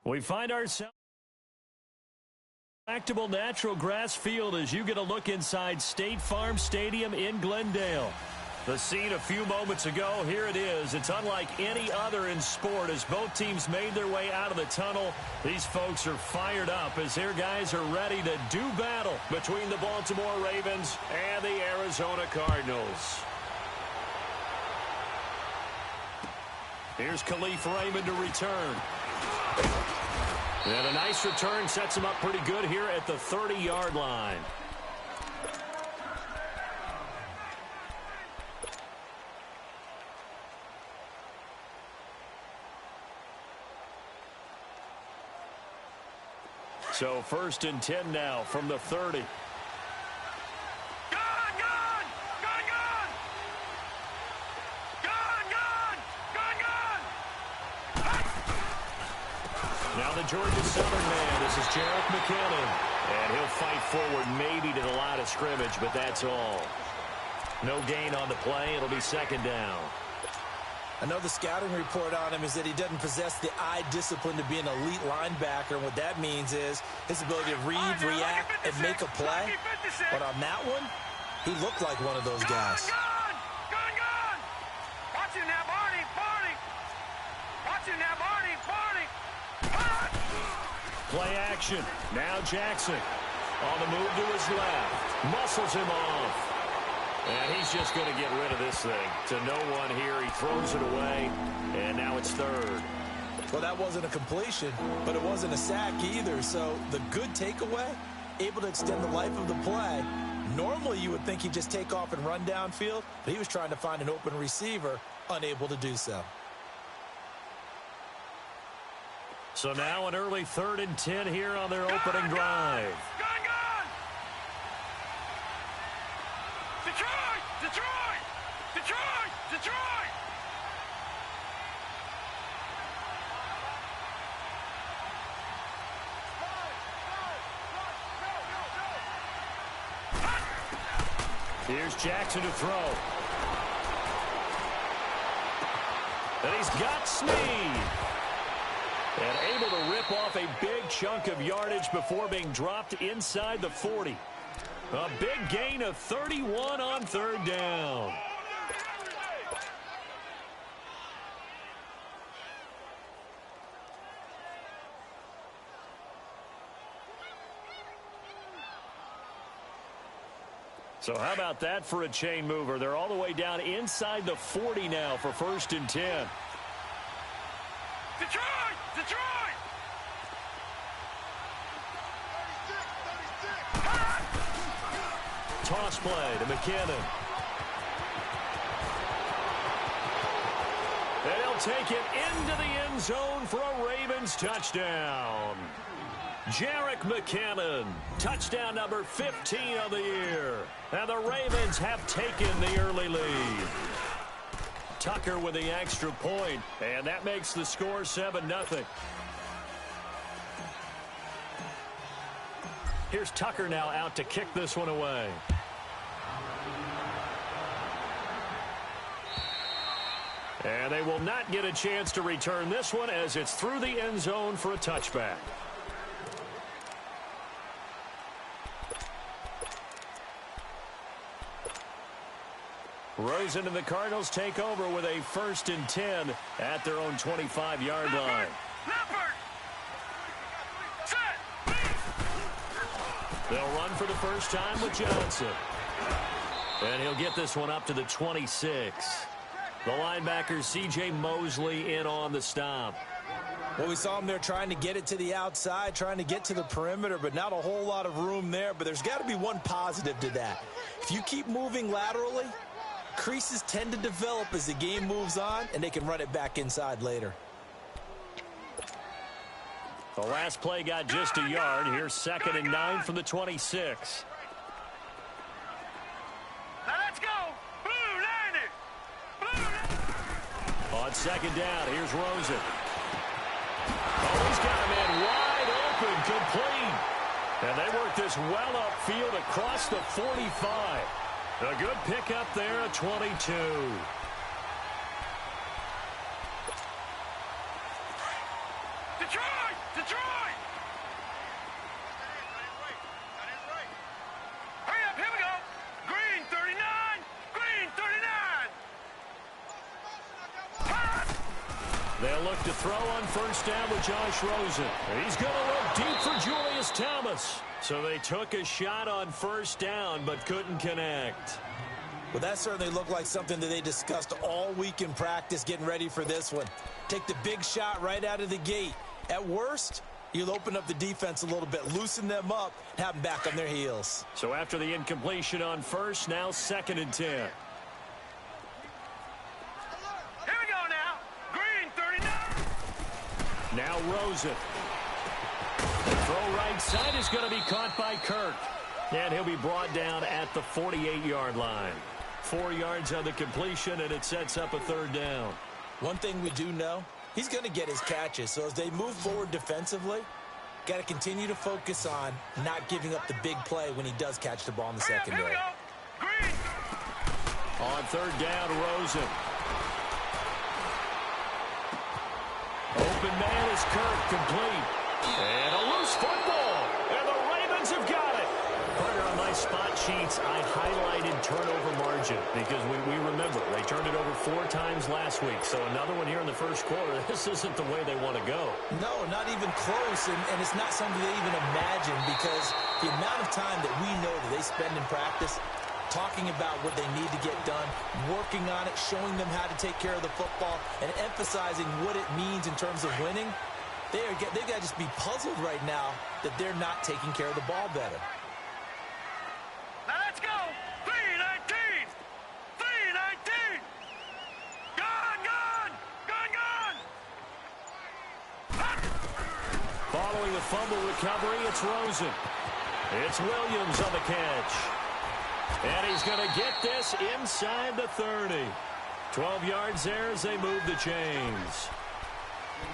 We find ourselves tractable natural grass field as you get a look inside State Farm Stadium in Glendale. The scene a few moments ago, here it is. It's unlike any other in sport as both teams made their way out of the tunnel. These folks are fired up as their guys are ready to do battle between the Baltimore Ravens and the Arizona Cardinals. Here's Khalif Raymond to return. And a nice return sets him up pretty good here at the 30-yard line. So 1st and 10 now from the 30. Now the Georgia Southern man, this is Jarek McKinnon. And he'll fight forward maybe to the line of scrimmage, but that's all. No gain on the play. It'll be 2nd down. I know the scouting report on him is that he doesn't possess the eye discipline to be an elite linebacker. And what that means is his ability to read, react, and make a play. But on that one, he looked like one of those guys. Watch him now, Barney. Watch him now, Barney. Play action. Now Jackson on the move to his left. Muscles him off. And he's just going to get rid of this thing. To no one here. He throws it away. And now it's 3rd. Well, that wasn't a completion, but it wasn't a sack either. So the good takeaway, able to extend the life of the play. Normally you would think he'd just take off and run downfield, but he was trying to find an open receiver, unable to do so. So now an early 3rd and 10 here on their opening drive. Detroit! Here's Jackson to throw. And he's got Snead. And able to rip off a big chunk of yardage before being dropped inside the 40. A big gain of 31 on 3rd down. So how about that for a chain mover? They're all the way down inside the 40 now for 1st and 10. Detroit! Toss play to McKinnon. And he'll take it into the end zone for a Ravens touchdown. Jarek McKinnon, touchdown number 15 of the year. And the Ravens have taken the early lead. Tucker with the extra point, and that makes the score 7-0. Here's Tucker now out to kick this one away. And they will not get a chance to return this one as it's through the end zone for a touchback. Rosen and the Cardinals take over with a 1st and 10 at their own 25-yard line. They'll run for the first time with Johnson. And he'll get this one up to the 26. The linebacker, C.J. Mosley, in on the stop. Well, we saw him there trying to get it to the outside, trying to get to the perimeter, but not a whole lot of room there. But there's got to be one positive to that. If you keep moving laterally, creases tend to develop as the game moves on, and they can run it back inside later. The last play got just a yard. Here's 2nd and 9 from the 26. Now let's go. Blue Niner. On 2nd down, here's Rosen. Oh, he's got a man wide open, complete. And they work this well upfield across the 45. A good pickup there at 22. Detroit! Detroit! Hurry up, here we go. Green 39. Green 39. Pass. They'll look to throw on first down with Josh Rosen. He's going to look deep for Julius Thomas. So they took a shot on first down but couldn't connect. Well, that certainly looked like something that they discussed all week in practice getting ready for this one. Take the big shot right out of the gate. At worst, you'll open up the defense a little bit, loosen them up, and have them back on their heels. So after the incompletion on first, now 2nd and 10. Here we go now. Green 39. Now Rosen. The throw right side is going to be caught by Kirk. And he'll be brought down at the 48-yard line. 4 yards on the completion, and it sets up a 3rd down. One thing we do know, he's going to get his catches. So as they move forward defensively, got to continue to focus on not giving up the big play when he does catch the ball in the secondary. Here we go. Green. On 3rd down, Rosen. Open man is Kirk, complete. And a loose football. And the Ravens have got it. Partner, on my spot sheets, I highlighted turnover margin because we remember they turned it over 4 times last week. So another one here in the first quarter. This isn't the way they want to go. No, not even close. And it's not something they even imagine because the amount of time that we know that they spend in practice talking about what they need to get done, working on it, showing them how to take care of the football, and emphasizing what it means in terms of winning. They've got to just be puzzled right now that they're not taking care of the ball better. Now let's go. 319. 319. Gone, gone. Gone, gone. Following the fumble recovery, it's Rosen. It's Williams on the catch. And he's going to get this inside the 30. 12 yards there as they move the chains.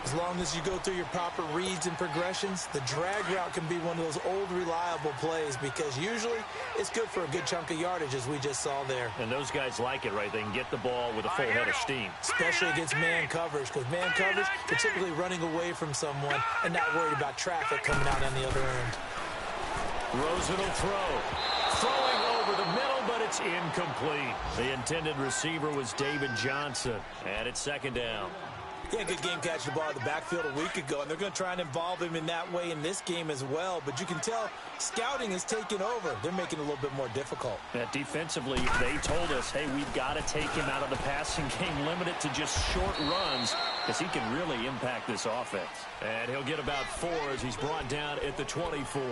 As long as you go through your proper reads and progressions, the drag route can be one of those old reliable plays because usually it's good for a good chunk of yardage as we just saw there. And those guys like it, right? They can get the ball with a full head of steam. Especially against man coverage because man coverage, they're typically running away from someone and not worried about traffic coming out on the other end. Rosen will throw. Throwing over the middle, but it's incomplete. The intended receiver was David Johnson. And it's 2nd down. Yeah, good game catching the ball in the backfield a week ago, and they're going to try and involve him in that way in this game as well. But you can tell scouting is taking over. They're making it a little bit more difficult. Yeah, defensively, they told us, hey, we've got to take him out of the passing game, limit it to just short runs because he can really impact this offense. And he'll get about 4 as he's brought down at the 24.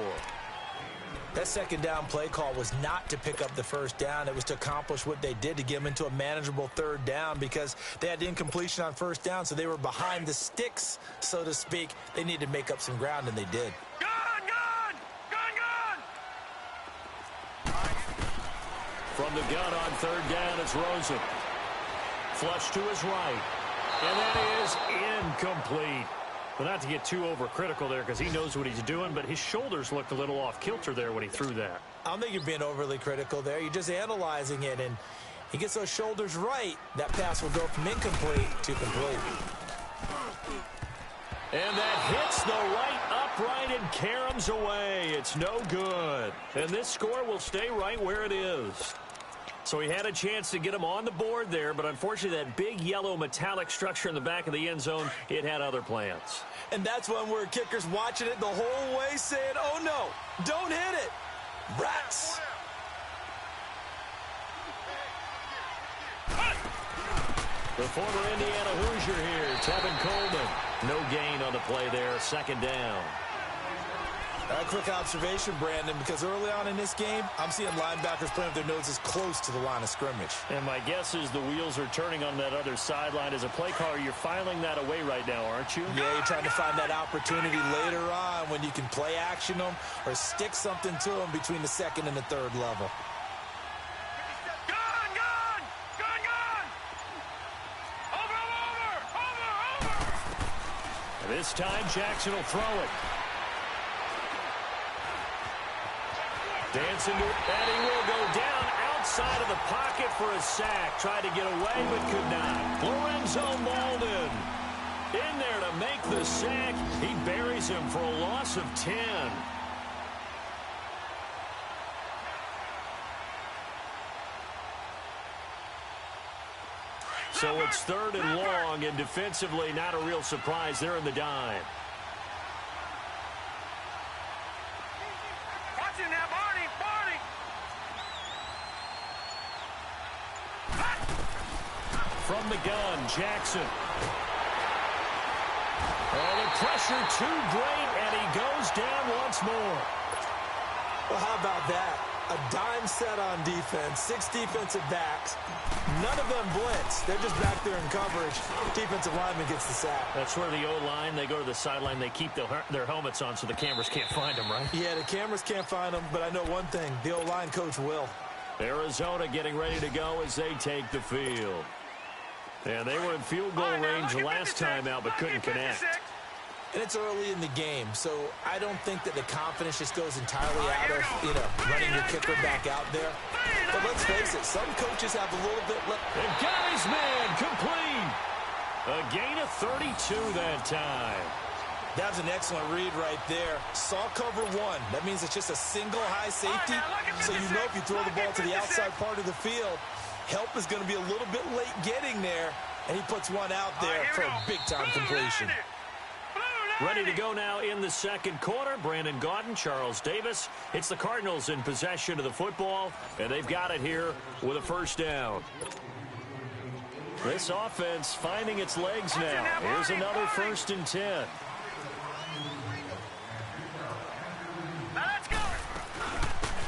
That 2nd down play call was not to pick up the 1st down. It was to accomplish what they did to get them into a manageable 3rd down because they had incompletion on 1st down, so they were behind the sticks, so to speak. They needed to make up some ground, and they did. Gone, gone. Gone, gone. From the gun on 3rd down, it's Rosen. Flush to his right. And that is incomplete. Well, not to get too overcritical there because he knows what he's doing, but his shoulders looked a little off kilter there when he threw that. I don't think you're being overly critical there. You're just analyzing it, and he gets those shoulders right. That pass will go from incomplete to complete. And that hits the right upright and caroms away. It's no good. And this score will stay right where it is. So he had a chance to get him on the board there, but unfortunately that big yellow metallic structure in the back of the end zone, it had other plans. And that's when we're kickers watching it the whole way saying, oh no, don't hit it. Rats. The former Indiana Hoosier here, Tevin Coleman. No gain on the play there, 2nd down. A quick observation, Brandon, because early on in this game, I'm seeing linebackers playing with their noses close to the line of scrimmage. And my guess is the wheels are turning on that other sideline. As a play caller, you're filing that away right now, aren't you? Yeah, you're trying to find that opportunity later on when you can play action them or stick something to them between the 2nd and the 3rd level. Gone, gone. Gone, gone. Over. And this time, Jackson will throw it. Dancing to it, and he will go down outside of the pocket for a sack. Tried to get away, but could not. Lorenzo Malden. In there to make the sack. He buries him for a loss of 10. So it's 3rd and long, and defensively not a real surprise. They're in the dime. Watching that, Barney, Barney. From the gun, Jackson. Oh, the pressure too great, and he goes down once more. Well, how about that? A dime set on defense, 6 defensive backs. None of them blitz. They're just back there in coverage. Defensive lineman gets the sack. That's where the O-line, they go to the sideline, they keep their helmets on so the cameras can't find them, right? Yeah, the cameras can't find them, but I know one thing. The O-line coach will. Arizona getting ready to go as they take the field. And they were in field goal range last time out, but couldn't connect. And it's early in the game, so I don't think that the confidence just goes entirely out of, running your kicker back out there. But let's face it, some coaches have a little bit left. And got his man complete. A gain of 32 that time. That was an excellent read right there. Saw cover 1. That means it's just a single high safety. So you know if you throw the ball to the outside part of the field, help is going to be a little bit late getting there. And he puts one out there for a big-time completion. Ready to go now in the second quarter. Brandon Gaudin, Charles Davis. It's the Cardinals in possession of the football, and they've got it here with a first down. This offense finding its legs now. Here's another 1st and 10.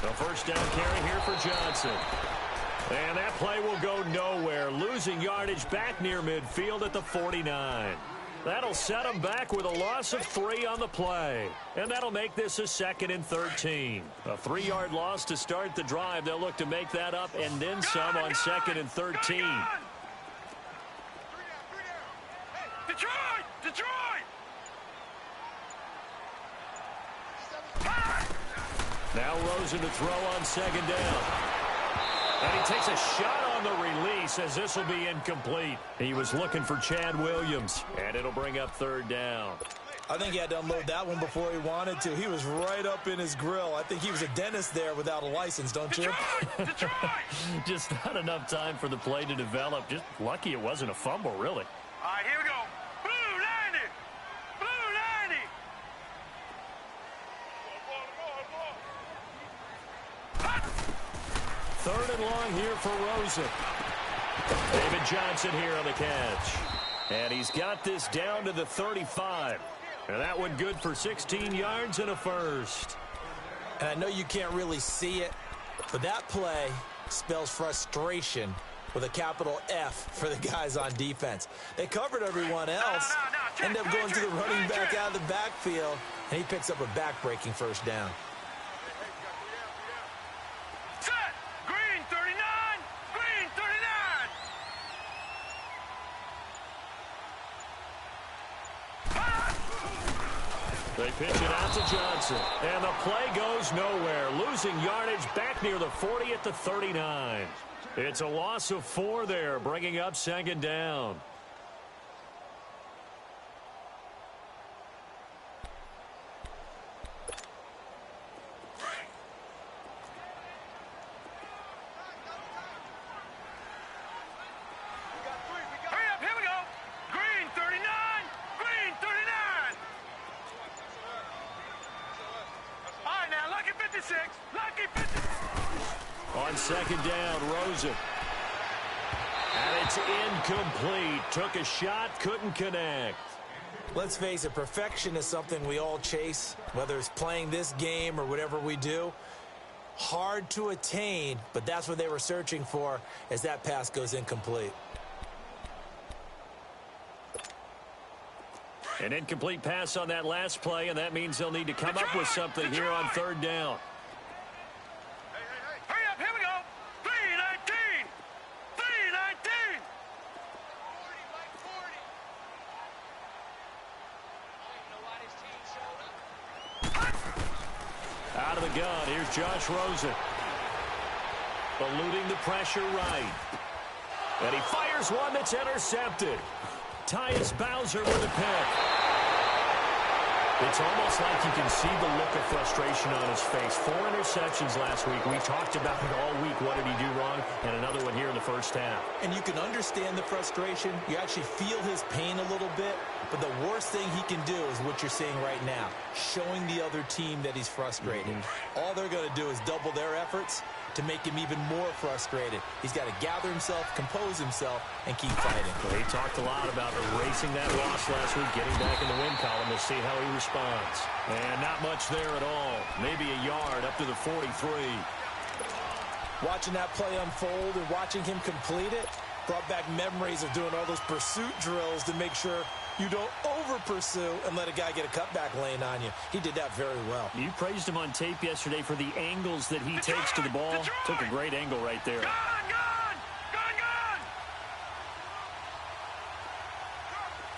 The first down carry here for Johnson. And that play will go nowhere. Losing yardage back near midfield at the 49. That'll set them back with a loss of 3 on the play. And that'll make this a 2nd and 13. A 3-yard loss to start the drive. They'll look to make that up and then some on 2nd and 13. Detroit! Detroit! Now Rosen to throw on 2nd down. And he takes a shot on the release as this will be incomplete. He was looking for Chad Williams, and it'll bring up 3rd down. I think he had to unload that one before he wanted to. He was right up in his grill. I think he was a dentist there without a license, don't you? Detroit! Detroit! Just not enough time for the play to develop. Just lucky it wasn't a fumble, really. All right, here we go. Blue 90! Blue 90! 3rd and long here for Rosen. David Johnson here on the catch. And he's got this down to the 35. And that one good for 16 yards and a first. And I know you can't really see it, but that play spells frustration with a capital F for the guys on defense. They covered everyone else, end up going to the running back out of the backfield, and he picks up a back-breaking first down. Set! Green 39! Green 39! They pitch it out to Johnson. And the play goes nowhere. Losing yardage back near the 40 at the 39. It's a loss of 4 there, bringing up 2nd down. Hurry up, here we go! Green 39! Green 39! All right, now, lucky 56! Lucky 56! On 2nd down, Rosen. And it's incomplete. Took a shot, couldn't connect. Let's face it, perfection is something we all chase, whether it's playing this game or whatever we do. Hard to attain, but that's what they were searching for as that pass goes incomplete. An incomplete pass on that last play, and that means they'll need to come up with something here on 3rd down. Hurry up, here we go! 319! 319! Out of the gun, here's Josh Rosen. Eluding the pressure right. And he fires one that's intercepted. Tyus Bowser with a pick. It's almost like you can see the look of frustration on his face. 4 interceptions last week. We talked about it all week. What did he do wrong? And another one here in the first half. And you can understand the frustration. You actually feel his pain a little bit. But the worst thing he can do is what you're seeing right now, showing the other team that he's frustrated. All they're going to do is double their efforts to make him even more frustrated. He's got to gather himself, compose himself, and keep fighting. Well, he talked a lot about erasing that loss last week, getting back in the win column. We'll see how he responds. And not much there at all. Maybe a yard up to the 43. Watching that play unfold and watching him complete it brought back memories of doing all those pursuit drills to make sure you don't over-pursue and let a guy get a cutback lane on you. He did that very well. You praised him on tape yesterday for the angles that he takes to the ball. Took a great angle right there. Gone, gone! Gone, gone!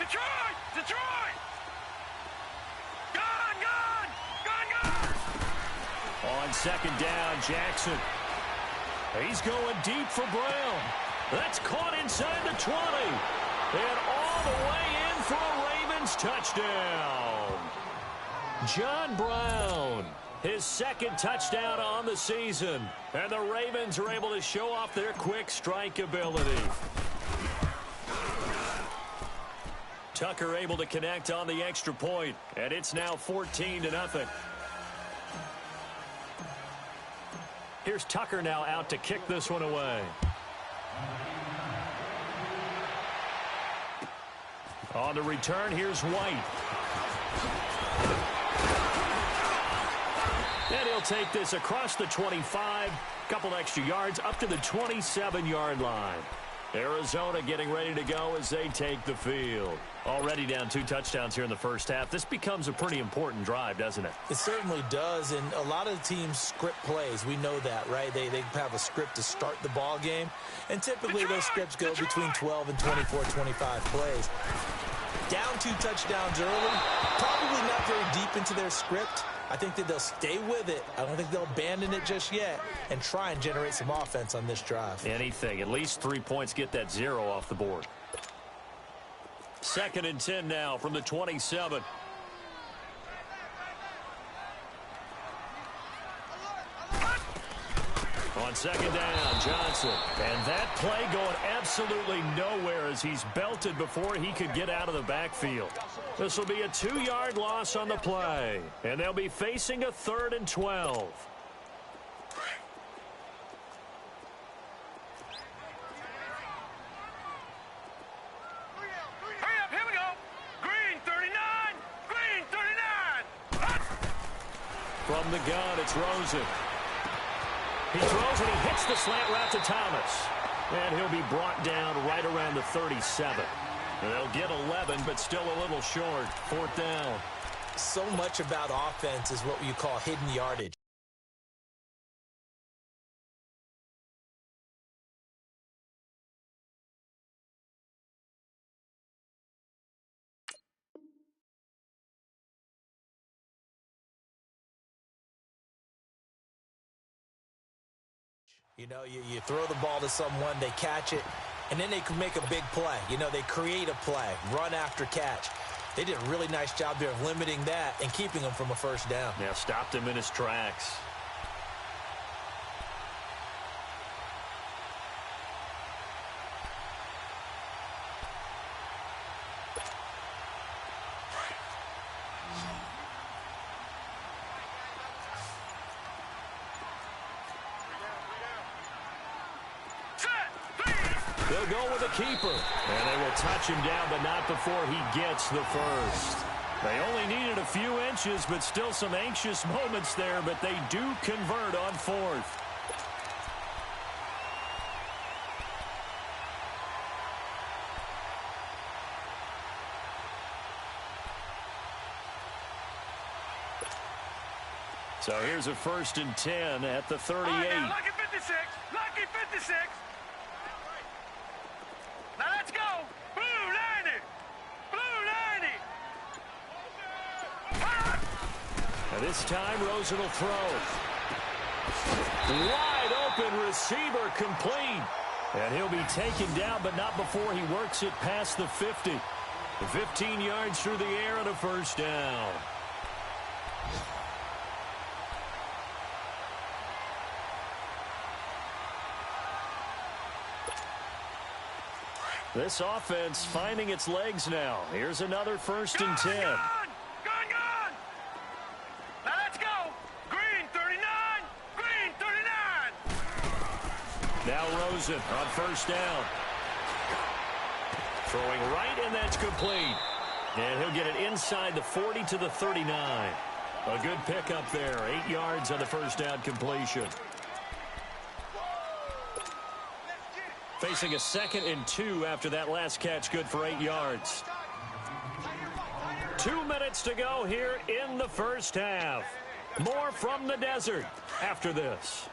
Detroit! Detroit! Gone, gone! Gone, gone! On second down, Jackson. He's going deep for Brown. That's caught inside the 20. And all the way in for a Ravens touchdown. John Brown, his second touchdown on the season. And the Ravens are able to show off their quick strike ability. Tucker able to connect on the extra point. And it's now 14-0. Here's Tucker now out to kick this one away. On the return, here's White. And he'll take this across the 25, couple extra yards, up to the 27-yard line. Arizona getting ready to go as they take the field. Already down 2 touchdowns here in the first half. This becomes a pretty important drive, doesn't it? It certainly does, and a lot of the teams script plays. We know that, right? They have a script to start the ball game, and typically those scripts go between 12 and 24, 25 plays. Down 2 touchdowns early, probably not very deep into their script. I think that they'll stay with it. I don't think they'll abandon it just yet and try and generate some offense on this drive. Anything. At least 3 points, get that 0 off the board. 2nd and 10 now from the 27. On second down, Johnson. And that play going absolutely nowhere as he's belted before he could get out of the backfield. This will be a 2-yard loss on the play. And they'll be facing a 3rd and 12. Hurry up, here we go! Green 39! Green 39! From the gun, it's Rosen. He throws and he hits the slant route to Thomas. And he'll be brought down right around the 37. And they'll get 11, but still a little short. 4th down. So much about offense is what you call hidden yardage. You know, you throw the ball to someone, they catch it, and then they can make a big play. You know, they create a play, run after catch. They did a really nice job there of limiting that and keeping him from a first down. Yeah, stopped him in his tracks. They'll go with a keeper. And they will touch him down, but not before he gets the first. They only needed a few inches, but still some anxious moments there, but they do convert on 4th. So here's a 1st and 10 at the 38. All right, now, lucky 56. Lucky 56. Now let's go. Blue 90. Blue 90. And this time, Rosen will throw. Wide open receiver complete. And he'll be taken down, but not before he works it past the 50. 15 yards through the air and a first down. This offense finding its legs now. Here's another 1st and 10. Gone! Now let's go! Green 39! Green 39! Now Rosen on 1st down. Throwing right, and that's complete. And he'll get it inside the 40 to the 39. A good pickup there. 8 yards on the 1st down completion. Facing a 2nd and 2 after that last catch, good for 8 yards. 2 minutes to go here in the first half. More from the desert after this.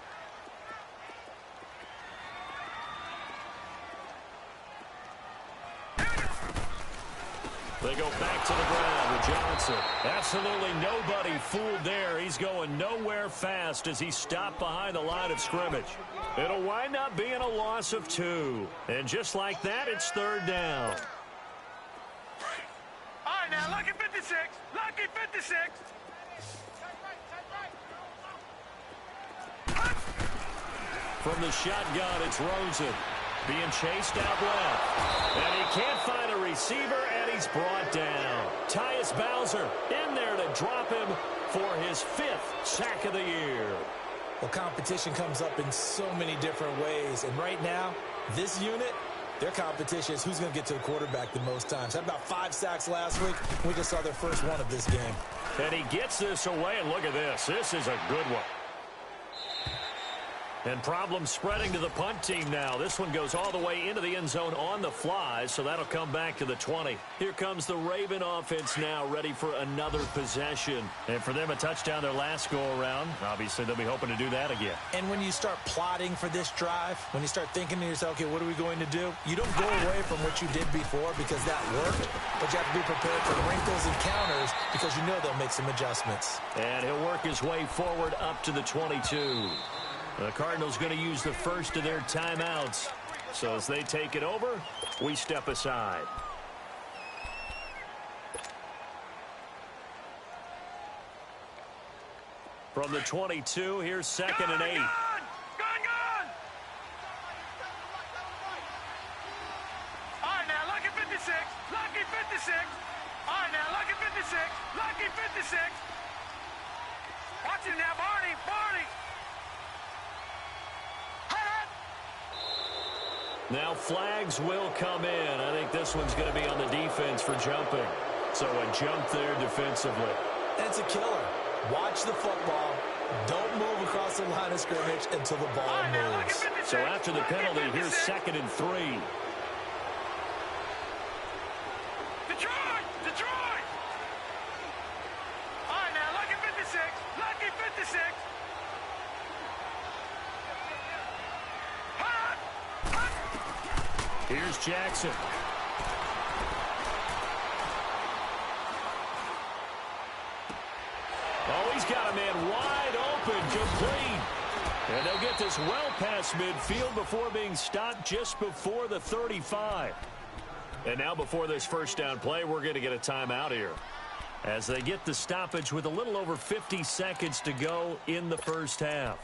They go back to the ground with Johnson. Absolutely nobody fooled there. He's going nowhere fast as he stopped behind the line of scrimmage. It'll wind up being a loss of 2. And just like that, it's 3rd down. All right, now, lucky 56. Lucky 56. From the shotgun, it's Rosen. Being chased out left. And he can't find a receiver, and he's brought down. Tyus Bowser in there to drop him for his 5th sack of the year. Well, competition comes up in so many different ways. And right now, this unit, their competition is who's going to get to the quarterback the most times. Had about 5 sacks last week. We just saw their first one of this game. And he gets this away, and look at this. This is a good one. And problems spreading to the punt team now. This one goes all the way into the end zone on the fly, so that'll come back to the 20. Here comes the Raven offense now, ready for another possession. And for them, a touchdown their last go-around. Obviously, they'll be hoping to do that again. And when you start plotting for this drive, when you start thinking to yourself, okay, what are we going to do? You don't go away from what you did before because that worked, but you have to be prepared for the wrinkles and counters because you know they'll make some adjustments. And he'll work his way forward up to the 22. The Cardinals going to use the first of their timeouts. So as they take it over, we step aside. From the 22, here's 2nd and 8. Gone! All right, now, lucky 56. Lucky 56. All right, now, lucky 56. Lucky 56. Watch him now, Barney. Barney. Now flags will come in. I think this one's going to be on the defense for jumping. So a jump there defensively. And it's a killer. Watch the football. Don't move across the line of scrimmage until the ball moves. So after the penalty, here's 2nd and 3. Detroit! Detroit! All right, now, lucky 56. Lucky 56. Here's Jackson. Oh, he's got a man wide open, complete. And they'll get this well past midfield before being stopped just before the 35. And now before this first down play, we're going to get a timeout here. As they get the stoppage with a little over 50 seconds to go in the first half.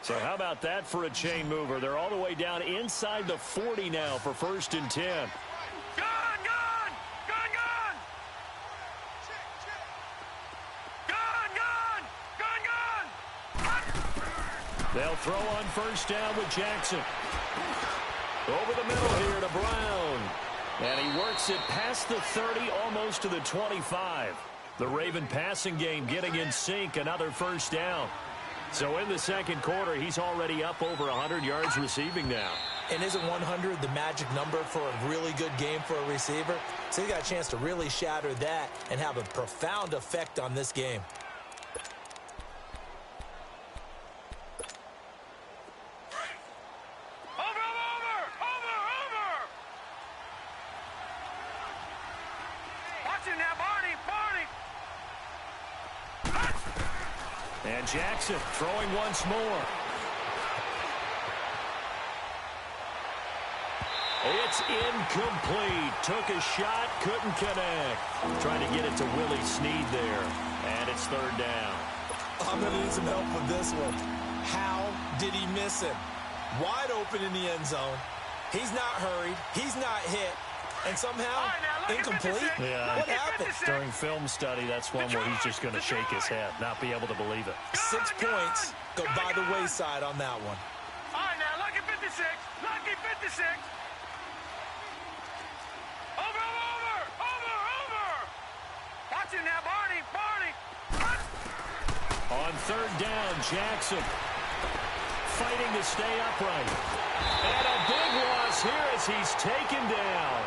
So how about that for a chain mover? They're all the way down inside the 40 now for 1st and 10. Gone! Gone! Gone! Gone! Gone! Gone! Gone! Gone! They'll throw on 1st down with Jackson. Over the middle here to Brown. And he works it past the 30, almost to the 25. The Raven passing game getting in sync, another 1st down. So in the second quarter, he's already up over 100 yards receiving now. And isn't 100 the magic number for a really good game for a receiver? So he got a chance to really shatter that and have a profound effect on this game. And Jackson throwing once more. It's incomplete. Took a shot, couldn't connect. Trying to get it to Willie Snead there. And it's third down. I'm going to need some help with this one. How did he miss him? Wide open in the end zone. He's not hurried. He's not hit. And somehow, incomplete? Yeah. What happened? During film study, that's one where he's just going to shake his head, not be able to believe it. 6 points go by the wayside on that one. All right, now, lucky 56. Lucky 56. Over. Watch it now, Barney. On third down, Jackson fighting to stay upright. And a big loss here as he's taken down.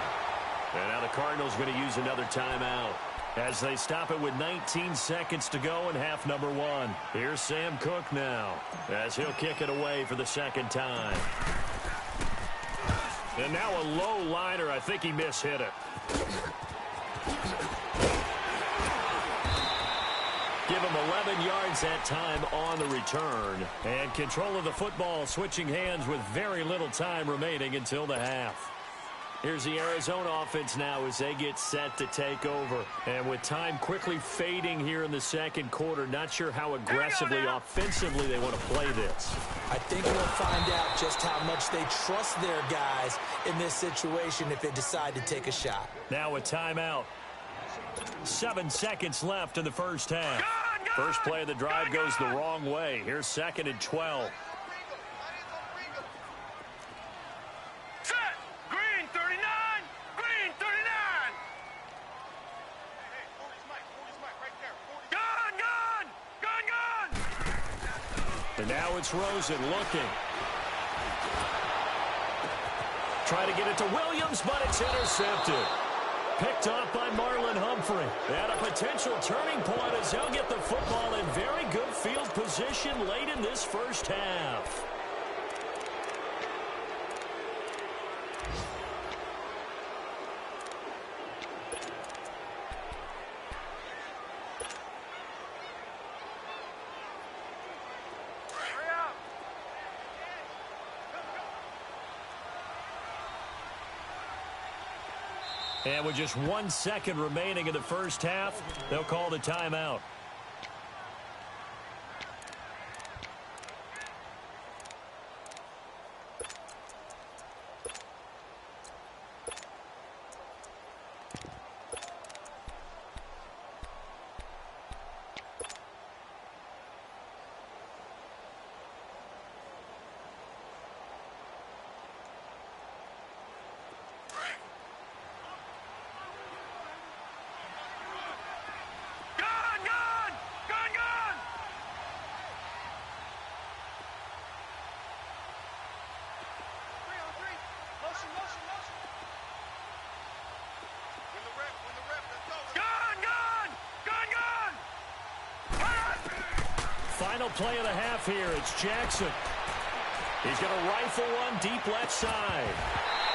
And now the Cardinals going to use another timeout as they stop it with 19 seconds to go in half number 1. Here's Sam Cook now as he'll kick it away for the second time. And now a low liner. I think he mishit it. Give him 11 yards that time on the return. And control of the football switching hands with very little time remaining until the half. Here's the Arizona offense now as they get set to take over. And with time quickly fading here in the second quarter, not sure how aggressively, offensively they want to play this. I think we'll find out just how much they trust their guys in this situation if they decide to take a shot. Now a timeout. 7 seconds left in the first half. First play of the drive goes the wrong way. Here's 2nd and 12. Set. Green 39. Green 39. Gun. And now it's Rosen looking. Try to get it to Williams, but it's intercepted. Picked off by Marlon Humphrey. And a potential turning point as they'll get the football in very good field position late in this first half. And with just 1 second remaining in the first half, they'll call the timeout. Final play of the half here. It's Jackson. He's going to rifle one deep left side.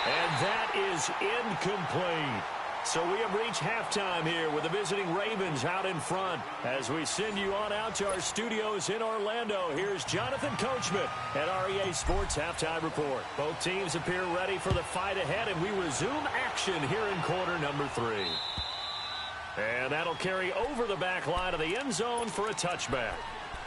And that is incomplete. So we have reached halftime here with the visiting Ravens out in front. As we send you on out to our studios in Orlando, here's Jonathan Coachman at REA Sports Halftime Report. Both teams appear ready for the fight ahead, and we resume action here in quarter number 3. And that'll carry over the back line of the end zone for a touchback.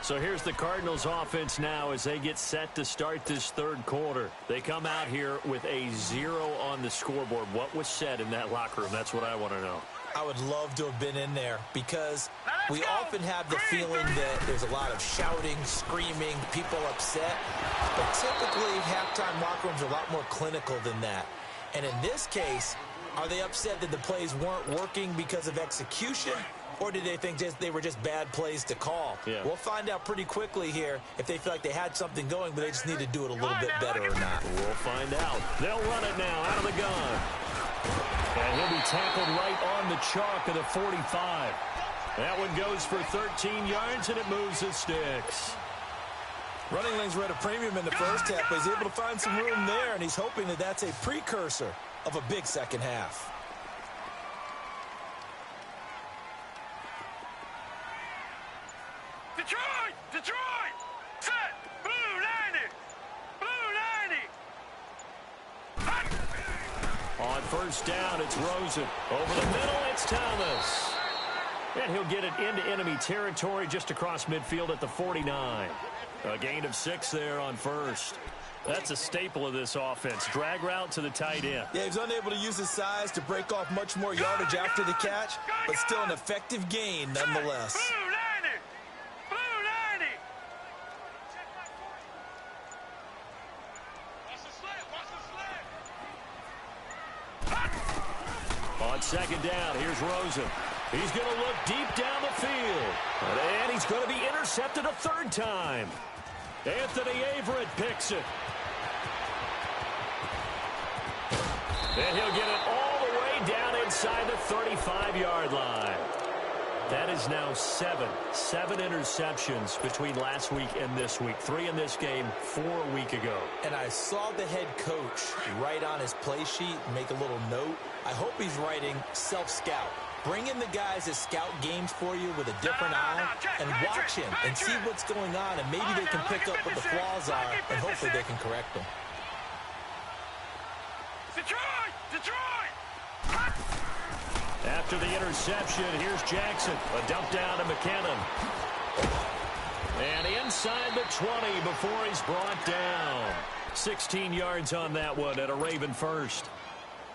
So here's the Cardinals offense now as they get set to start this third quarter. They come out here with a 0 on the scoreboard. What was said in that locker room? That's what I want to know. I would love to have been in there because we often have the feeling that there's a lot of shouting, screaming, people upset. But typically, halftime locker rooms are a lot more clinical than that. And in this case, are they upset that the plays weren't working because of execution? Or did they think they were just bad plays to call? Yeah. We'll find out pretty quickly here if they feel like they had something going, but they just need to do it a little bit better or not. We'll find out. They'll run it now out of the gun. And he'll be tackled right on the chalk of the 45. That one goes for 13 yards, and it moves the sticks. Running lanes were at a premium in the first half, but he's able to find some room there, and he's hoping that that's a precursor of a big second half. Detroit! Detroit! Set! Blue 90! Blue 90! On first down, it's Rosen. Over the middle, it's Thomas. And he'll get it into enemy territory just across midfield at the 49. A gain of 6 there on first. That's a staple of this offense. Drag route to the tight end. Yeah, he's unable to use his size to break off much more yardage after the catch, but still an effective gain nonetheless. Blue 90! Blue 90! On second down, here's Rosen. He's going to look deep down the field. And he's going to be intercepted a third time. Anthony Averett picks it. And he'll get it all the way down inside the 35-yard line. That is now 7 interceptions between last week and this week. 3 in this game, 4 a week ago. And I saw the head coach write on his play sheet, make a little note. I hope he's writing self-scout. Bring in the guys that scout games for you with a different eye and watch him and see what's going on, and maybe they can pick up what the flaws are, and hopefully they can correct them. Detroit! Detroit! After the interception, here's Jackson. A dump down to McKinnon. And inside the 20 before he's brought down. 16 yards on that one at a Raven first.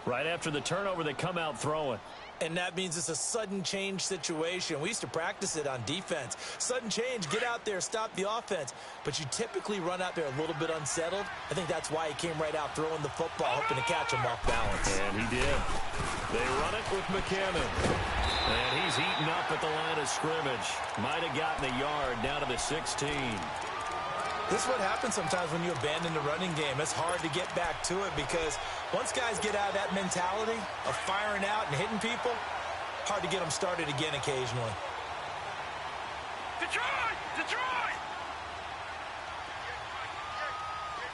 Right after the turnover, they come out throwing. And that means it's a sudden change situation. We used to practice it on defense. Sudden change, get out there, stop the offense. But you typically run out there a little bit unsettled. I think that's why he came right out throwing the football, hoping to catch him off balance. And he did. They run it with McKinnon. And he's eaten up at the line of scrimmage. Might have gotten a yard down to the 16. This is what happens sometimes when you abandon the running game. It's hard to get back to it because once guys get out of that mentality of firing out and hitting people, hard to get them started again occasionally. Detroit! Detroit!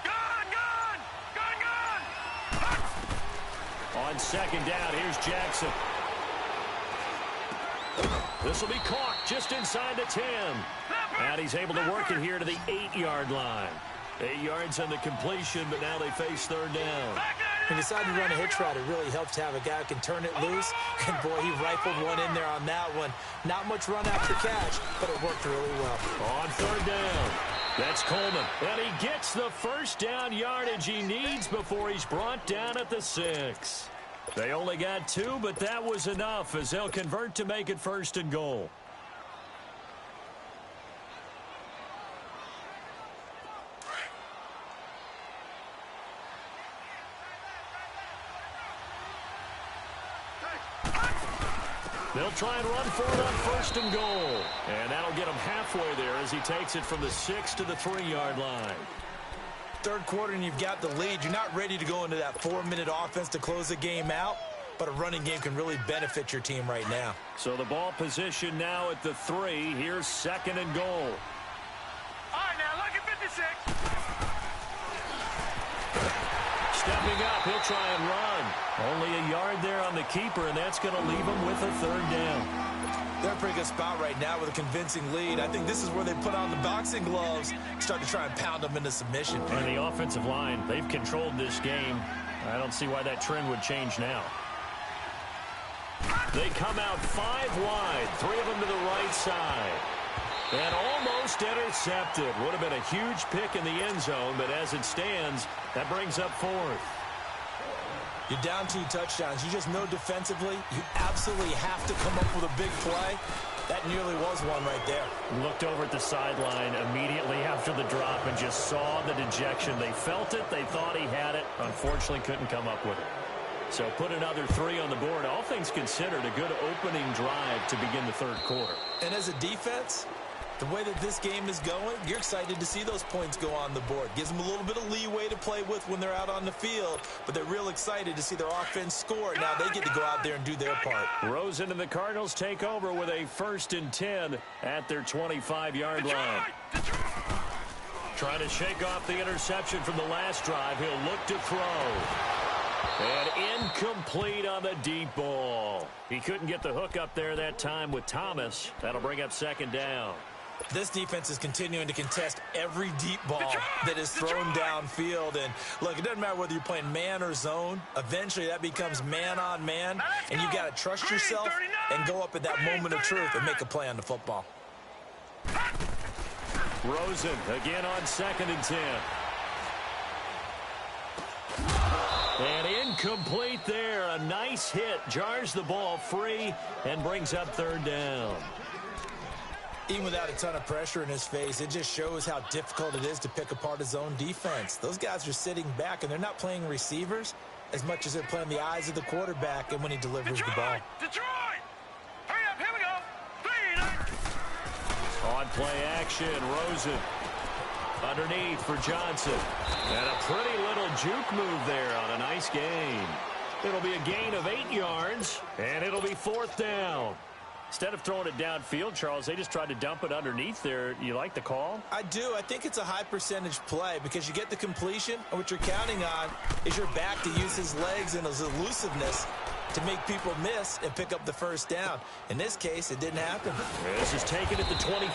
Gun! Gun! Gun! Gun! On second down, here's Jackson. This will be caught just inside the 10. And he's able to work it here to the 8-yard line. 8 yards on the completion, but now they face third down. He decided to run a hitch route. It really helps to have a guy who can turn it loose. And, boy, he rifled one in there on that one. Not much run after catch, but it worked really well. On third down, that's Coleman. And he gets the first down yardage he needs before he's brought down at the 6. They only got 2, but that was enough as they'll convert to make it first and goal. They'll try and run for it on first and goal. And that'll get him halfway there as he takes it from the 6 to the 3-yard line. Third quarter and you've got the lead. You're not ready to go into that 4-minute offense to close the game out, but a running game can really benefit your team right now. So the ball position now at the 3. Here's second and goal. All right, now, look at 56. Stepping up, he'll try and run. Only a yard there on the keeper, and that's going to leave him with a third down. They're in a pretty good spot right now with a convincing lead. I think this is where they put on the boxing gloves, start to try and pound them into submission. And the offensive line, they've controlled this game. I don't see why that trend would change now. They come out 5 wide, 3 of them to the right side. And almost intercepted. Would have been a huge pick in the end zone, but as it stands, that brings up 4th. You're down 2 touchdowns. You just know defensively, you absolutely have to come up with a big play. That nearly was one right there. Looked over at the sideline immediately after the drop and just saw the dejection. They felt it. They thought he had it. Unfortunately, couldn't come up with it. So put another 3 on the board. All things considered, a good opening drive to begin the third quarter. And as a defense, the way that this game is going, you're excited to see those points go on the board. Gives them a little bit of leeway to play with when they're out on the field, but they're real excited to see their offense score. Now they get to go out there and do their part. Rosen and the Cardinals take over with a 1st and 10 at their 25-yard line. Trying to shake off the interception from the last drive. He'll look to throw. And incomplete on the deep ball. He couldn't get the hook up there that time with Thomas. That'll bring up second down. This defense is continuing to contest every deep ball that is thrown downfield. And, look, it doesn't matter whether you're playing man or zone. Eventually, that becomes man-on-man, and you got to trust yourself and go up at that moment of truth and make a play on the football. Rosen again on 2nd and 10. And incomplete there. A nice hit. Jars the ball free and brings up 3rd down. Even without a ton of pressure in his face, it just shows how difficult it is to pick apart his own defense. Those guys are sitting back, and they're not playing receivers as much as they're playing the eyes of the quarterback and when he delivers the ball. Detroit! Hurry up, here we go. 3. On play action, Rosen. Underneath for Johnson. And a pretty little juke move there on a nice gain. It'll be a gain of 8 yards, and it'll be 4th down. Instead of throwing it downfield, Charles, they just tried to dump it underneath there. You like the call? I do. I think it's a high percentage play because you get the completion, and what you're counting on is your back to use his legs and his elusiveness to make people miss and pick up the 1st down. In this case, it didn't happen. This is taken at the 23.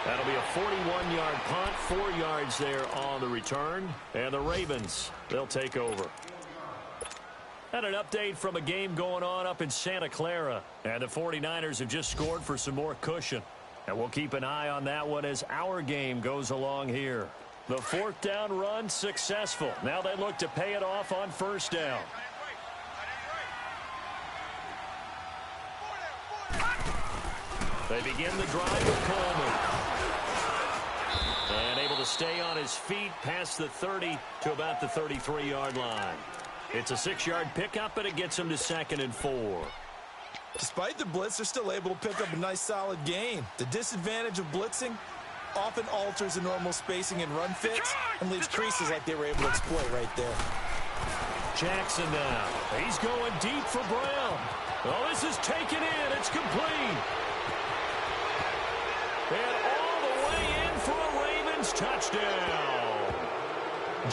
That'll be a 41-yard punt, 4 yards there on the return. And the Ravens, they'll take over. And an update from a game going on up in Santa Clara. And the 49ers have just scored for some more cushion. And we'll keep an eye on that one as our game goes along here. The 4th down run successful. Now they look to pay it off on 1st down. They begin the drive with Coleman. And able to stay on his feet past the 30 to about the 33-yard line. It's a 6-yard pickup, and it them to 2nd and 4. Despite the blitz, they're still able to pick up a nice, solid gain. The disadvantage of blitzing often alters the normal spacing and run fits and leaves creases like they were able to exploit right there. Jackson now. He's going deep for Brown. Oh, this is taken in. It's complete. And all the way in for a Ravens touchdown.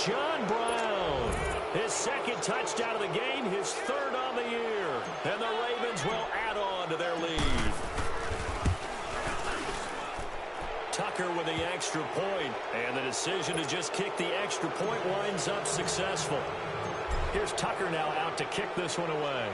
John Brown. His 2nd touchdown of the game, his 3rd on the year. And the Ravens will add on to their lead. Tucker with the extra point, and the decision to just kick the extra point winds up successful. Here's Tucker now out to kick this one away.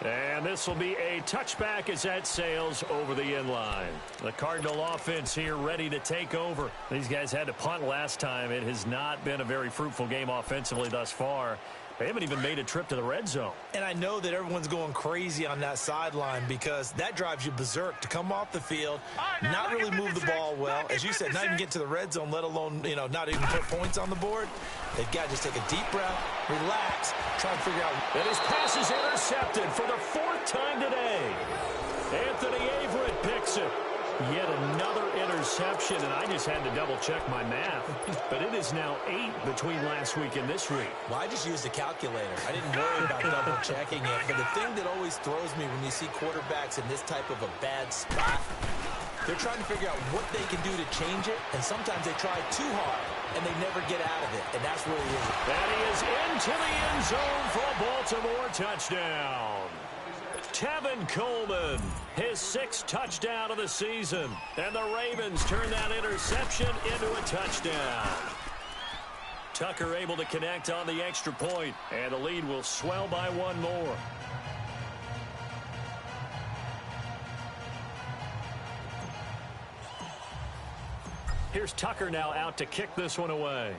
And this will be a touchback as that sails over the end line. The Cardinal offense here ready to take over. These guys had to punt last time. It has not been a very fruitful game offensively thus far. They haven't even made a trip to the red zone. And I know that everyone's going crazy on that sideline because that drives you berserk to come off the field, not really move the ball well. As you said, not even get to the red zone, let alone, not even put points on the board. They've got to just take a deep breath, relax, try to figure out. And his pass is intercepted for the 4th time today. Anthony Averett picks it. Yet another interception, and I just had to double-check my math. But it is now 8 between last week and this week. Well, I just used a calculator. I didn't worry about double-checking it. But the thing that always throws me when you see quarterbacks in this type of a bad spot, they're trying to figure out what they can do to change it, and sometimes they try too hard, and they never get out of it, and that's where he is. And he is into the end zone for a Baltimore touchdown. Tevin Coleman, his 6th touchdown of the season. And the Ravens turn that interception into a touchdown. Tucker able to connect on the extra point, and the lead will swell by 1 more. Here's Tucker now out to kick this one away.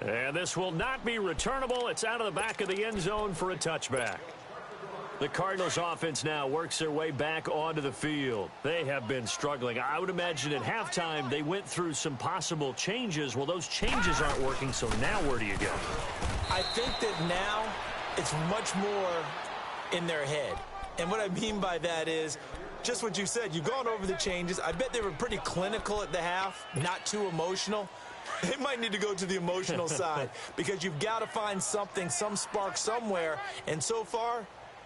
And this will not be returnable. It's out of the back of the end zone for a touchback. The Cardinals offense now works their way back onto the field. They have been struggling. I would imagine at halftime they went through some possible changes. Well, those changes aren't working, so now where do you go? I think that now it's much more in their head. And what I mean by that is just what you said. You've gone over the changes. I bet they were pretty clinical at the half, not too emotional. They might need to go to the emotional side because you've got to find something, some spark somewhere. And so far,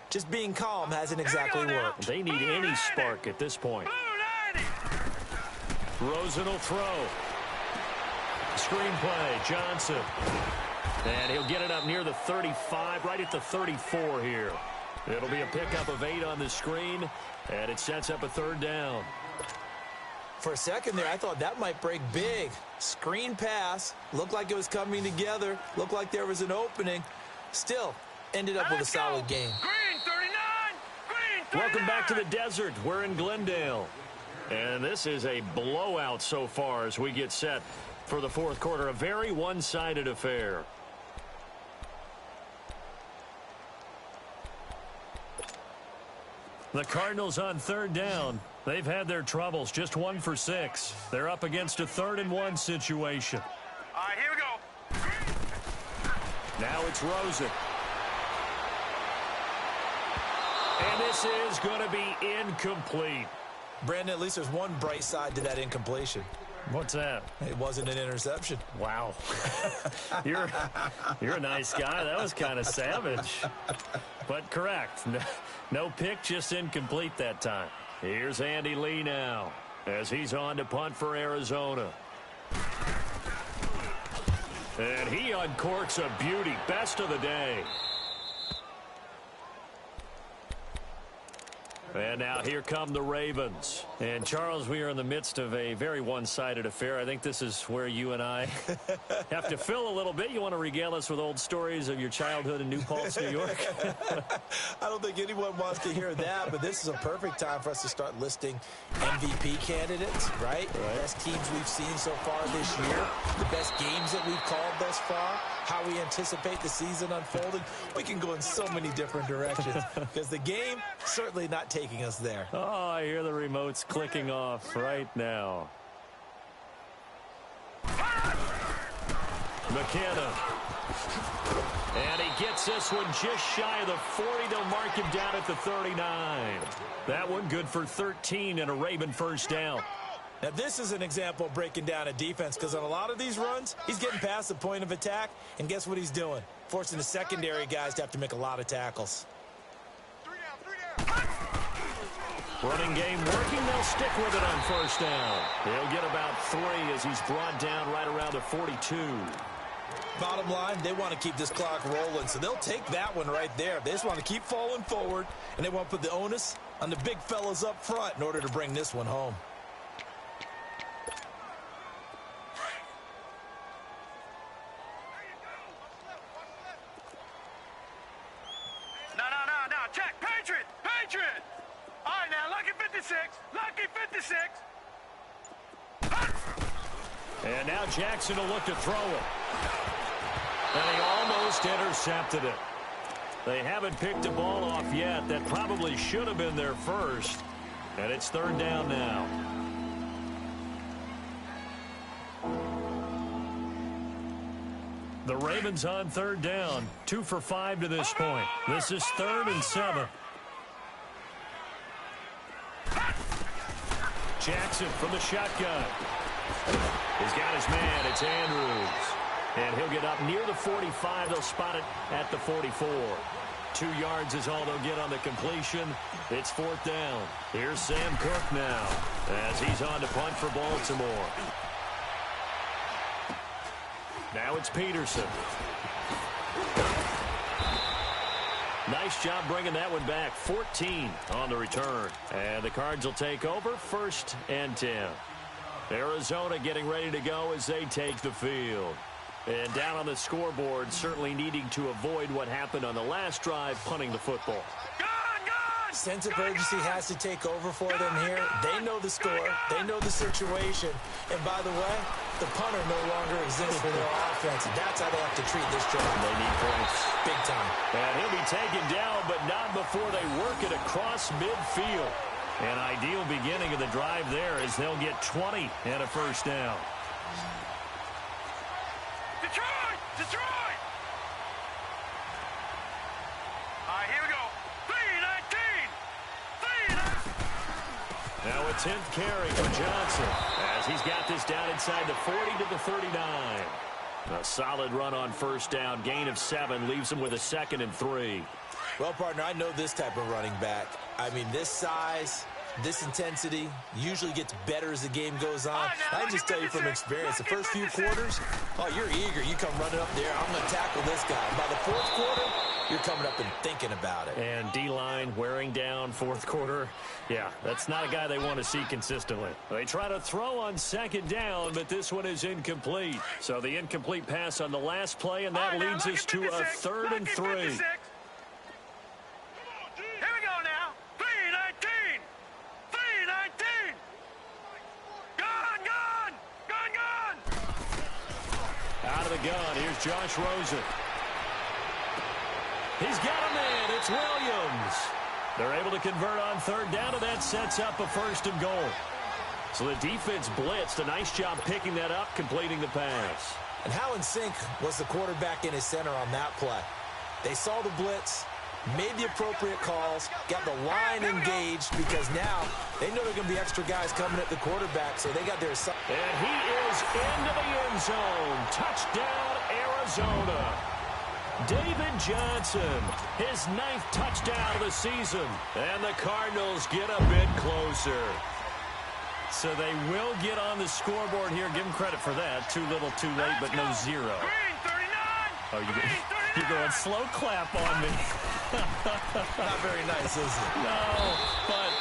just being calm hasn't exactly worked. They need any spark at this point. Rosen will throw. Screenplay, Johnson. And he'll get it up near the 35, right at the 34 here. It'll be a pickup of 8 on the screen, and it sets up a third down. For a second there, I thought that might break big. Screen pass. Looked like it was coming together. Looked like there was an opening. Still, ended up with a solid game. Green 39! Green 39! Welcome back to the desert. We're in Glendale. And this is a blowout so far as we get set for the fourth quarter. A very one-sided affair. The Cardinals on third down. They've had their troubles, just 1 for 6. They're up against a 3rd-and-1 situation. All right, here we go. Now it's Rosen. And this is going to be incomplete. Brandon, at least there's one bright side to that incompletion. What's that? It wasn't an interception. Wow. You're a nice guy. That was kind of savage. But correct. No pick, just incomplete that time. Here's Andy Lee now as he's on to punt for Arizona. And he uncorks a beauty. Best of the day. And now here come the Ravens. And, Charles, we are in the midst of a very one-sided affair. I think this is where you and I have to fill a little bit. You want to regale us with old stories of your childhood in New Paltz, New York? I don't think anyone wants to hear that, but this is a perfect time for us to start listing MVP candidates, right? The best teams we've seen so far this year, the best games that we've called thus far, how we anticipate the season unfolding. We can go in so many different directions because the game certainly not taking us there. Oh, I hear the remotes clicking off right now. McKenna. And he gets this one just shy of the 40. They'll mark him down at the 39. That one good for 13 and a Raven first down. Now, this is an example of breaking down a defense because on a lot of these runs, he's getting past the point of attack, and guess what he's doing? Forcing the secondary guys to have to make a lot of tackles. Running game working. They'll stick with it on first down. He'll get about 3 as he's brought down right around the 42. Bottom line, they want to keep this clock rolling, so they'll take that one right there. They just want to keep falling forward, and they want to put the onus on the big fellas up front in order to bring this one home. No. Check. Patriot. All right, now, lucky 56. Lucky 56. And now Jackson will look to throw it. And he almost intercepted it. They haven't picked a ball off yet. That probably should have been their first. And it's third down now. The Ravens on third down. 2 for 5 to this point. This is 3rd and 7. Jackson from the shotgun. He's got his man. It's Andrews. And he'll get up near the 45. They'll spot it at the 44. 2 yards is all they'll get on the completion. It's 4th down. Here's Sam Cook now as he's on to punt for Baltimore. Now it's Peterson. Nice job bringing that one back. 14 on the return. And the Cards will take over 1st and 10. Arizona getting ready to go as they take the field. And down on the scoreboard, certainly needing to avoid what happened on the last drive, punting the football. Sense of urgency has to take over for them here. They know the score. They know the situation. And by the way, the punter no longer exists for their offense. And that's how they have to treat this drive. They need points. Big time. And he'll be taken down, but not before they work it across midfield. An ideal beginning of the drive there as they'll get 20 and a first down. Detroit! All right, here we go. 3-19. Now a 10th carry for Johnson as he's got this down inside the 40 to the 39. A solid run on first down. Gain of 7 leaves him with a 2nd and 3. Well, partner, I know this type of running back. I mean, this size, This intensity usually gets better as the game goes on. I can just tell you from experience, the first few quarters, oh, you're eager. You come running up there, I'm going to tackle this guy. By the fourth quarter, you're coming up and thinking about it. And D-line wearing down fourth quarter. Yeah, that's not a guy they want to see consistently. They try to throw on second down, but this one is incomplete. So the incomplete pass on the last play, and that leads us to a 3rd and 3. Here we go now. 3-19. 3-19. Gone. Out of the gun, here's Josh Rosen. He's got a man. It's Williams. They're able to convert on 3rd down, and that sets up a 1st and goal. So the defense blitzed. A nice job picking that up, completing the pass. And how in sync was the quarterback in his center on that play? They saw the blitz, made the appropriate calls, got the line engaged, because now they know there are going to be extra guys coming at the quarterback, so they got their... And he is into the end zone. Touchdown, Arizona. David Johnson, his 9th touchdown of the season. And the Cardinals get a bit closer. So they will get on the scoreboard here. Give them credit for that. Too little, too late, but no 0. Green 39. Oh, you're going slow clap on me. Not very nice, is it? No, but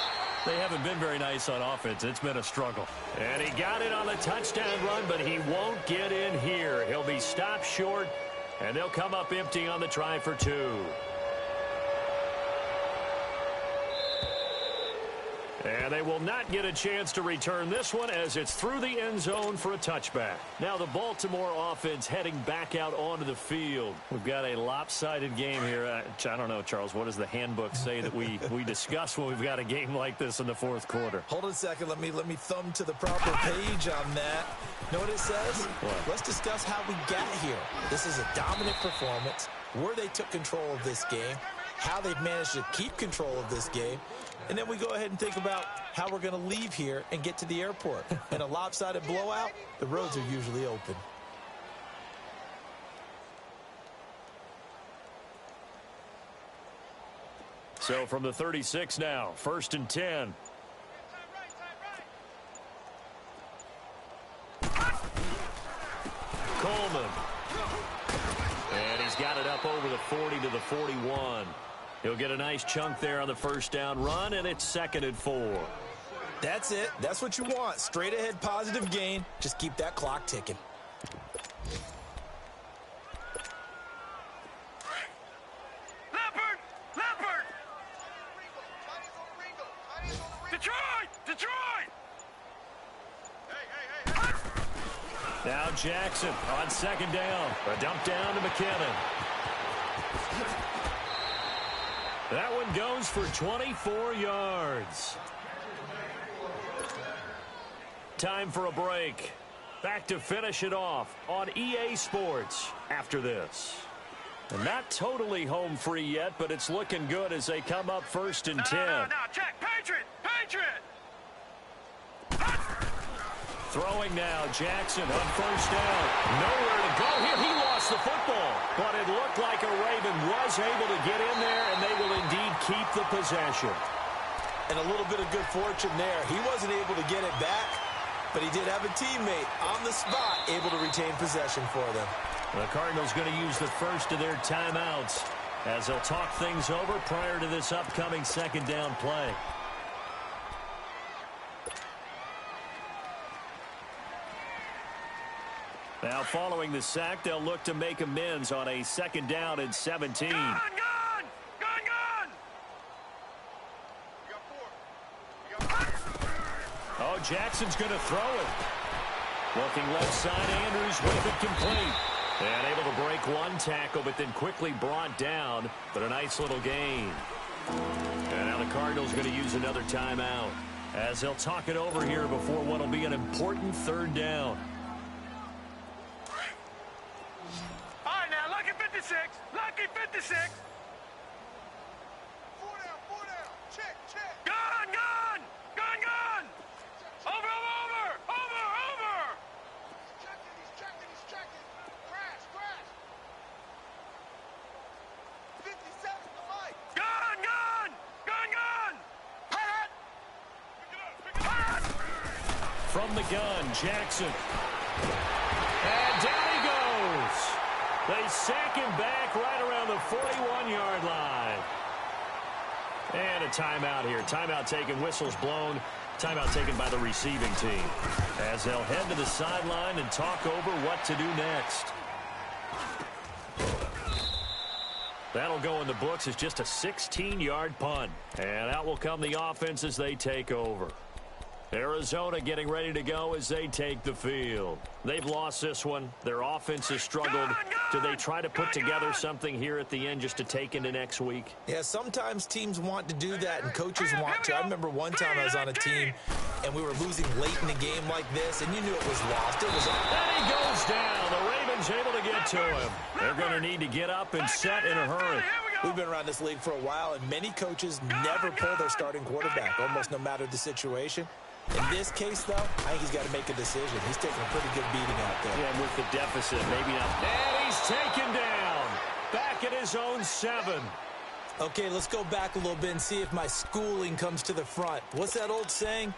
they haven't been very nice on offense. It's been a struggle. And he got it on the touchdown run, but he won't get in here. He'll be stopped short. And they'll come up empty on the try for 2. And they will not get a chance to return this one as it's through the end zone for a touchback. Now the Baltimore offense heading back out onto the field. We've got a lopsided game here. I don't know, Charles, what does the handbook say that we discuss when we've got a game like this in the fourth quarter? Hold on a second. Let me thumb to the proper page on that. Know what it says? What? Let's discuss how we got here. This is a dominant performance, where they took control of this game, how they've managed to keep control of this game, and then we go ahead and think about how we're going to leave here and get to the airport. In a lopsided blowout, the roads are usually open. So from the 36 now, 1st and 10. Coleman. And he's got it up over the 40 to the 41. He'll get a nice chunk there on the 1st down run, and it's 2nd and 4. That's it. That's what you want. Straight ahead positive gain. Just keep that clock ticking. Leopard! Detroit! Now Jackson on 2nd down. A dump down to McKinnon. That one goes for 24 yards. Time for a break. Back to finish it off on EA Sports after this. And not totally home free yet, but it's looking good as they come up 1st and 10. No, check. Patriot! Throwing now, Jackson on 1st down. Nowhere to go here. He lost the football. But it looked like a Raven was able to get in there, and they will indeed keep the possession. And a little bit of good fortune there. He wasn't able to get it back, but he did have a teammate on the spot able to retain possession for them. The Cardinals going to use the first of their timeouts as they'll talk things over prior to this upcoming 2nd down play. Now following the sack, they'll look to make amends on a 2nd down and 17. Gone! Oh, Jackson's going to throw it. Looking left side, Andrews with it complete. And able to break one tackle, but then quickly brought down. But a nice little gain. And now the Cardinals going to use another timeout as they'll talk it over here before what will be an important 3rd down. All right, now, lucky 56. Lucky 56. Four down. Check. Gone. Over. He's checking. Crash. 57 to Mike. Gone. Hat. From the gun, Jackson. And down he goes. They sack him back right around the 41-yard line. And a timeout here. Timeout taken, whistles blown. Timeout taken by the receiving team, as they'll head to the sideline and talk over what to do next. That'll go in the books as just a 16-yard punt. And out will come the offense as they take over. Arizona getting ready to go as they take the field. They've lost this one. Their offense has struggled. Do they try to put together something here at the end just to take into next week? Yeah, sometimes teams want to do that and coaches want to. I remember one time I was on a team and we were losing late in the game like this, and you knew it was lost. It was. And he goes down. The Ravens able to get to him. They're going to need to get up and set in a hurry. We've been around this league for a while, and many coaches never pull their starting quarterback, almost no matter the situation. In this case, though, I think he's got to make a decision. He's taking a pretty good beating out there. Yeah, and with the deficit, maybe not. And he's taken down. Back at his own 7. Okay, let's go back a little bit and see if my schooling comes to the front. What's that old saying?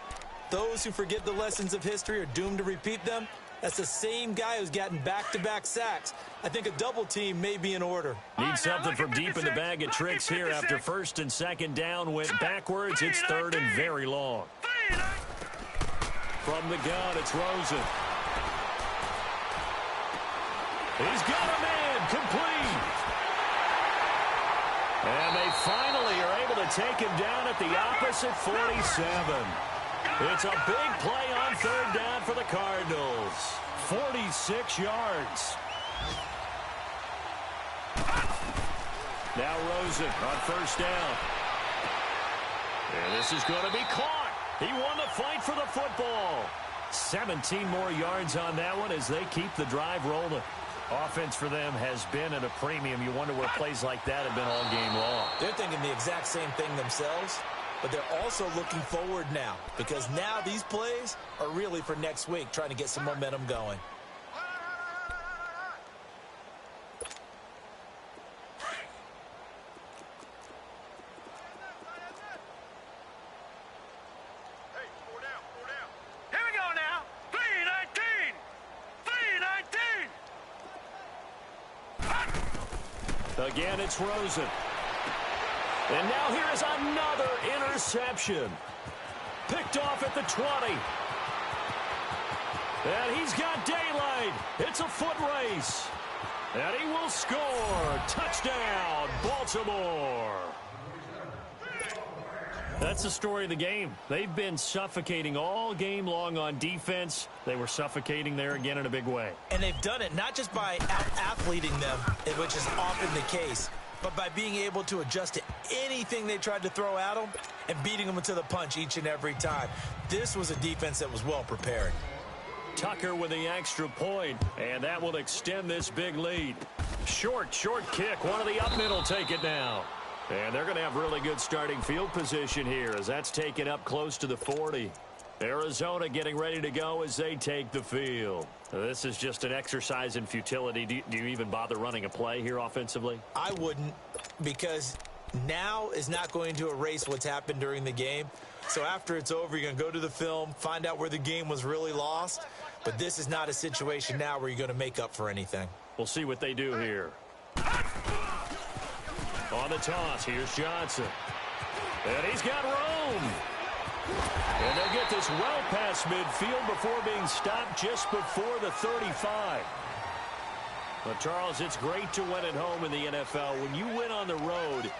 Those who forget the lessons of history are doomed to repeat them. That's the same guy who's gotten back-to-back sacks. I think a double team may be in order. Need something from deep in the bag of tricks here after first and second down went backwards. It's third and very long. From the gun, it's Rosen. He's got a man complete. And they finally are able to take him down at the opposite 47. It's a big play on third down for the Cardinals. 46 yards. Now Rosen on first down. And this is going to be caught. He won the fight for the football. 17 more yards on that one as they keep the drive rolling. Offense for them has been at a premium. You wonder where plays like that have been all game long. They're thinking the exact same thing themselves, but they're also looking forward now, because now these plays are really for next week, trying to get some momentum going. Again, it's Rosen. And now here is another interception. Picked off at the 20. And he's got daylight. It's a foot race. And he will score. Touchdown, Baltimore. That's the story of the game. They've been suffocating all game long on defense. They were suffocating there again in a big way. And they've done it not just by out-athleting them, which is often the case, but by being able to adjust to anything they tried to throw at them and beating them to the punch each and every time. This was a defense that was well prepared. Tucker with the extra point, and that will extend this big lead. Short kick. One of the up middle take it now. And they're going to have really good starting field position here as that's taken up close to the 40. Arizona getting ready to go as they take the field. This is just an exercise in futility. Do you even bother running a play here offensively? I wouldn't, because now is not going to erase what's happened during the game. So after it's over, you're going to go to the film, find out where the game was really lost. But this is not a situation now where you're going to make up for anything. We'll see what they do here. On the toss, here's Johnson. And he's got room. And they'll get this well past midfield before being stopped just before the 35. But, Charles, it's great to win at home in the NFL. When you win on the road,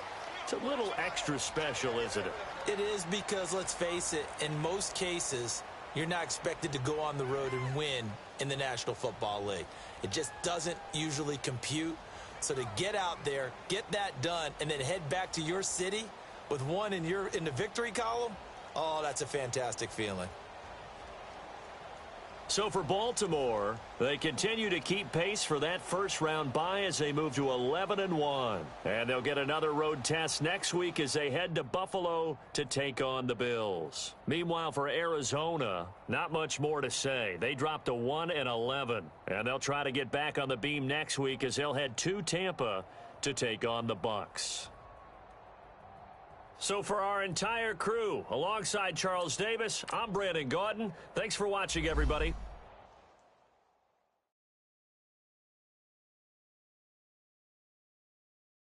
it's a little extra special, isn't it? It is, because, let's face it, in most cases, you're not expected to go on the road and win in the National Football League. It just doesn't usually compute. So to get out there, get that done, and then head back to your city with one in the victory column, oh, that's a fantastic feeling. So for Baltimore, they continue to keep pace for that first-round bye as they move to 11-1. And they'll get another road test next week as they head to Buffalo to take on the Bills. Meanwhile, for Arizona, not much more to say. They dropped to 1-11, and they'll try to get back on the beam next week as they'll head to Tampa to take on the Bucs. So for our entire crew, alongside Charles Davis, I'm Brandon Gaudin. Thanks for watching, everybody.